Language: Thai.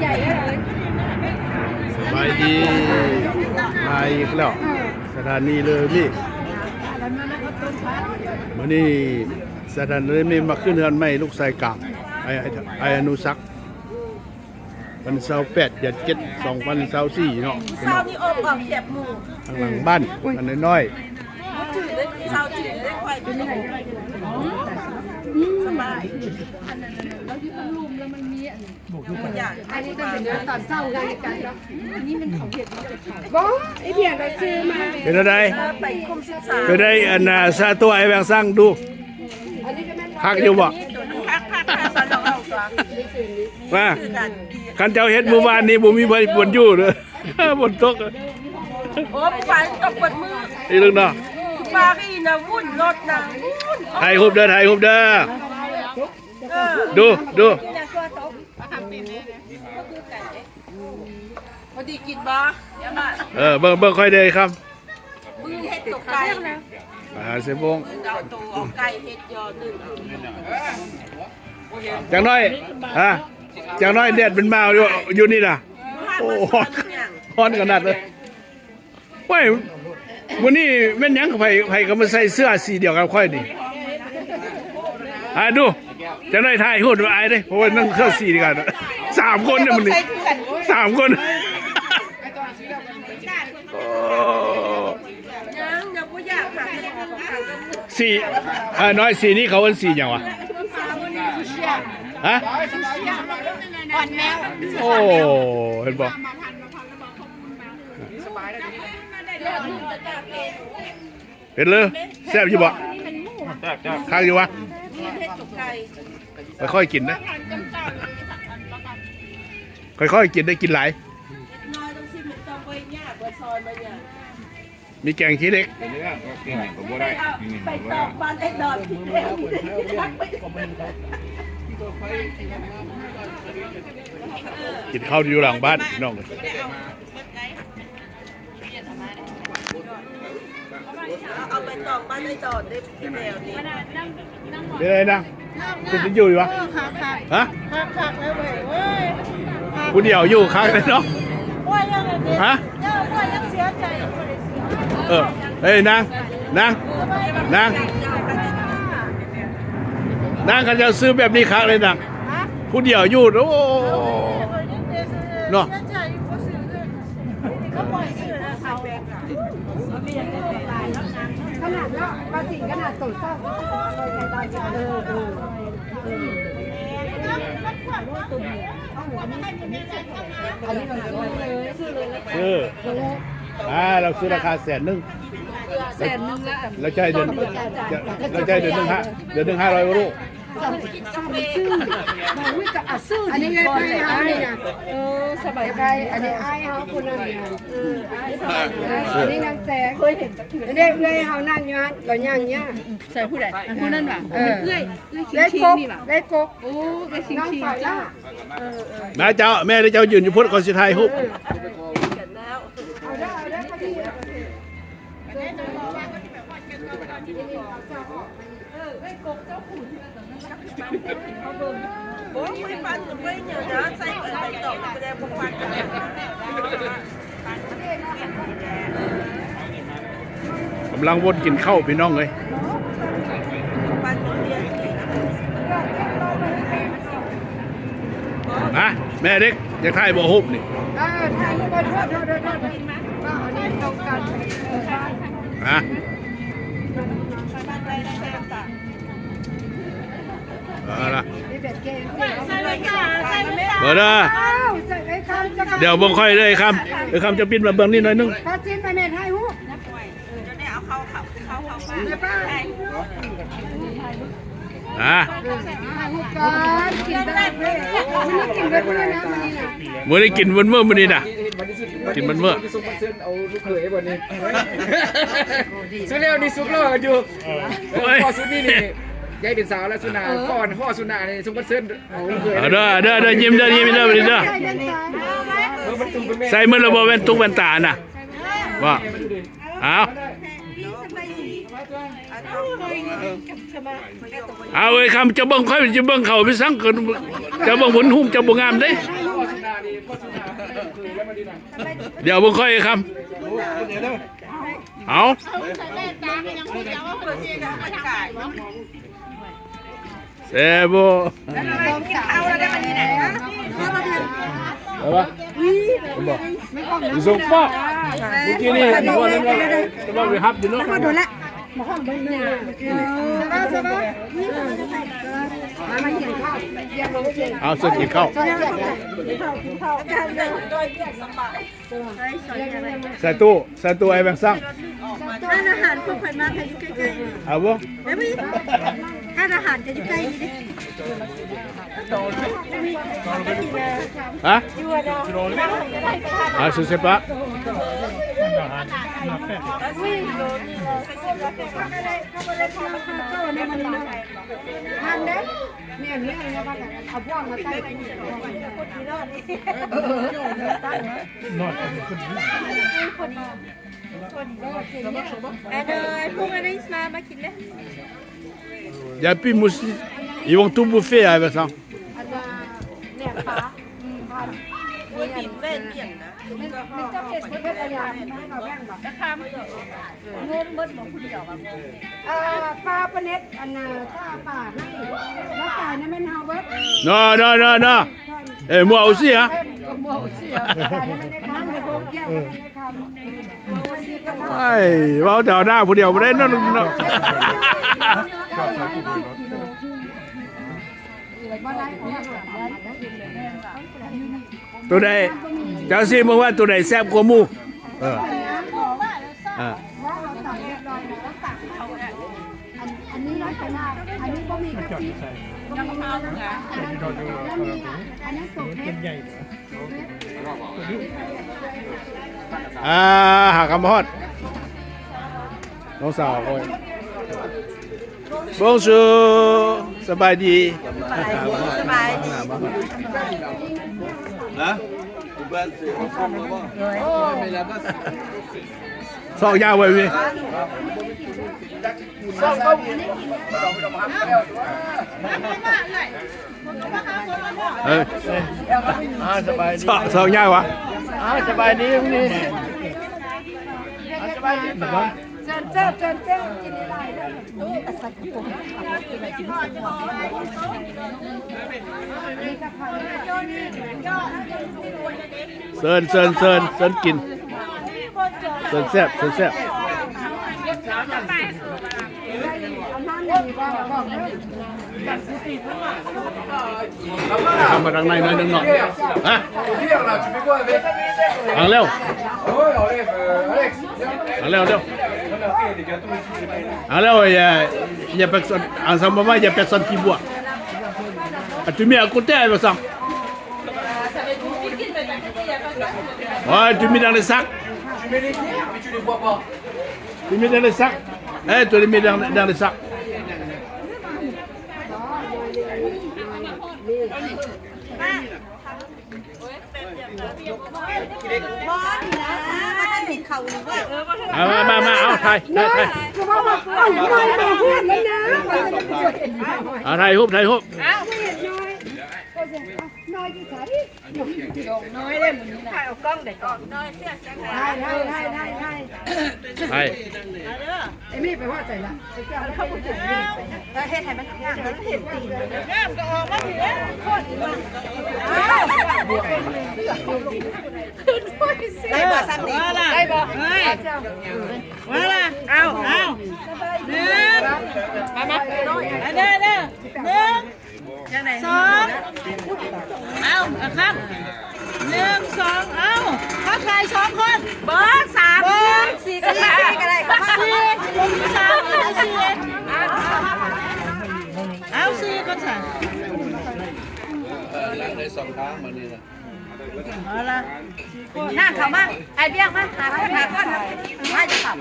ใหญ่เลย สบายดีมาอีกแล้วสถานีเลยนี่มื้อนี้สถานีมีมาขึ้นเฮือนใหม่ลูกชายกลางไอ้อนุสักวันเสาร์8 เดือน 7 2024เนาะ เศร้านี่อบออกเขียบหมู ทางหลังบ้านอันน้อย จืดเลยเศร้าจืดเลยควายเป็นยังไงสบายอยาก อันนี้ก็เป็นเนื้อตอนเศร้ากันอันนี้มันของเผ็ดบ่ไอเบียร์เราซื้อมา ๆเป็นอะไร ไปคุมศึกษา เป็นได้อันน่ะซาตัวไอ้แบงสั่งดูคักอยู่บ่ พักสอนเราตัว ว่า คือกัน คันเจ้าเฮ็ดเมื่อวานนี้บ่มีใบฝนอยู่เด้อ ฝนตก โอ้ฟันตกปวดมือ อีลึงเนาะ ปากอีนะวุ่นรถนะวุ่น ถ่ายรูปเด้อถ่ายรูปเด้อดูดู พอดีกินบ่เดี๋ยวมา เบิ่งค่อยเด้อครับ มือเฮ็ดตกไก่ อาหารเสบง เอาตัวเอาไก่เฮ็ดยอนึ่ง จังน้อยจังน้อยแดดเป็นมาอยู่นี่น่ะโอ้ฮ้อนขนาดเลยเว้ยวันนี้แม่นหยังกับไผก็มาใส่เสื้อสีเดียวกันค่อยนี่ดูจังน้อยถ่ายรูปมาอายเด้เพราะว่านั่งเสื้อสีเดียวกัน3 คนเนี่ยมันนี่3 คนยังอย่าบ่อยากหัก สีน้อยสีนี้เขาเป็นสีอย่างวะฮะ อ่อนแมว โอ้เห็นบ่เห็นเลยแซ่บอยู่บ่ข้างอยู่วะ เฮ็ดตกไก่ ค่อยๆกินนะค่อยๆกินได้กินหลาย น้อยต้องสิมันต้องไปย่าบ่ซอยมาย่า มีแกงขี้เล็ก ไปตอกบ้านไอ้ดอนที่แล้ว กินข้าวอยู่หลังบ้านน้องเลย เอาไปตอกบ้านไอ้ดอนได้ที่แล้วนี่ เป็นไรนะคุณจะอยู่วะฮะ คักแล้วเว้ย คุณเดี่ยวอยู่ข้างเลยเนาะ ว่ายังไงเนี่ย ฮะ ว่ายังเสียใจ เฮ้ยนางกันจะซื้อแบบนี้ค้างเลยนางคุณเดี่ยวอยู่โอ้เนาะ ก็ปล่อยซื้อนะเขาแบก ขนาดแล้วปลาจิ๋งขนาดตุ่นเศร้าอันนี้เราซื้อเลยเราซื้อราคา100,000 100,000ละ แล้วใช้เดือน1 500 รูซื้อมาวิ่งกับอัดซื้ออันนี้ไงไปเอาเนี่ยนะสบายใจอันนี้ไอ้เขาคนนั้นอันนี้นางแสงเคยเห็นอันนี้เลยเขานั่งอยู่ฮะเราย่างเนี้ย ใส่ผู้ใดผู้นั้นป่ะเลื่อยชิงนี่ป่ะ เล็กกบ โอ้เลื่อยชิง น้อง ชิง ฝ่ายล่า นะเจ้าแม่ได้เจ้ายืนอยู่พุทธก่อนสิทายฮุบ เอาได้ก็ดี โอ้ยไม่ฟันไม่เหนียวนะใส่ไปตอกแสดงพวกฟันกัน กำลังวนกินข้าวพี่น้องเลย ฟันเรียน นะแม่เด็กอยากถ่ายบ่ฮุบนี่ ทางก็โทษว่าอันนี้ตรงกัน ฮะ บ้านไรนะแซมจ้ะ ละ นี่แบบเกม ใส่เลยค่ะใส่เลย เบอร์เด้อ อ้าวจะไอ้คำจะ เดี๋ยวเบิ่งค่อยเลยครับเดี๋ยวคำจะปิ้นมาเบิ่งนิดหน่อยนึง พอจิ้มไปเม็ดให้หู จะได้เอาเข้าบ้าน ก่อนกินได้เลยมันนี่กินได้เลยนะมันนี่นะ มื้อนี้กินมื้อมื้อนี้น่ะกินมื้อ ซุปมันเส้นเอาลูกเขยบนนี้สุดแล้วนี่ซุปแล้วอยู่พ่อสุดนี่นี่ยายเป็นสาวแล้วสุนาก่อนพ่อสุนานี่ซุปมันเส้นเอาลูกเขย เด้อยิ้มเด้อมื้อนี้เด้อใส่มื้อละบ่แว่นตุ๊กแว่นตาน่ะว่าเอาเอ้ยคำจะเบิ่งค่อยจะเบิ่งเขาไปสั่งกันจะเบิ่งผลหุ่มจะบ่งามเด้ พ่อสุนานี่ เดี๋ยวมึงค่อยคำเอาเซโบเอาปะส่งฟ้าเมื่อกี้นี่ว่านั่นว่าไปฮับอยู่เนาะเอาเสื้อกินข้าวใส่ตู้ไอ้แบงค์สั่ง ร้านอาหารพวกไข่มาใครอยู่ใกล้ๆ เอาบ่ เฮ้ยร้านอาหารจะอยู่ใกล้ดิ ฮะอ่ะสุดเสปะIl n'y a plus de moustiques. Ils vont tout bouffer avec ça. ปลาปลาเน็ตอันน่ะถ้าปลาให้แล้วจ่ายนั่นเป็นเฮาเวิร์ด Non, non, non, non. Et moi aussi, hein. จ่ายนั่นไม่ได้ทำไม่พกเกี่ยวไม่ได้ทำ Ai, vào đào đào phụ điều đấy nó tụi đây cháu xin một tụi này xem của mu à อันนี้ร้อยขนาดอันนี้ก็มีกะทิอันนี้สุกเม็ด หากำฮอดน้องสาวโอ้ยบงชูสบายดีสบายดี นะสองยาวไว้พี่เฮ้ยสบายดีสองยาววะสบายดีพรุ่งนี้สบายดีเจินเจ้ากินอะไรได้เซินกินเซินแซ่บทำมาทางในหน่อยนึงหน่อยฮะเอาเร็วil y a personne en ce moment il y a personne qui boit tu mets à côté avec ça ouais tu mets dans les sacs tu mets dans les sacs tu les mets dans les sacsมาเอาถ่ายถ่ายรูปน้อยที่ใส่น้อยเลยมันถ่ายเอากล้องเด็กก่อนน้อยเสียจังได้ไอ้นี่ไปว่าใจละเข้าไปถึงเฮ็ดให้มันงามเห็นตีงามก็ออกมาถึงโคตรได้บ่ซ้ำนี่ได้บ่ว่าล่ะเอาหนึ่งมาเด้อสองเอาครับ1 2เอาเขาใคร2คนเบอร์3เบอร์4ก็ได้4เอา4ก็ใส่ใน2 ครั้งมานี่นะเอาละนั่งเขามาไอเบี้ยงมาหาก้อนมาจะขับ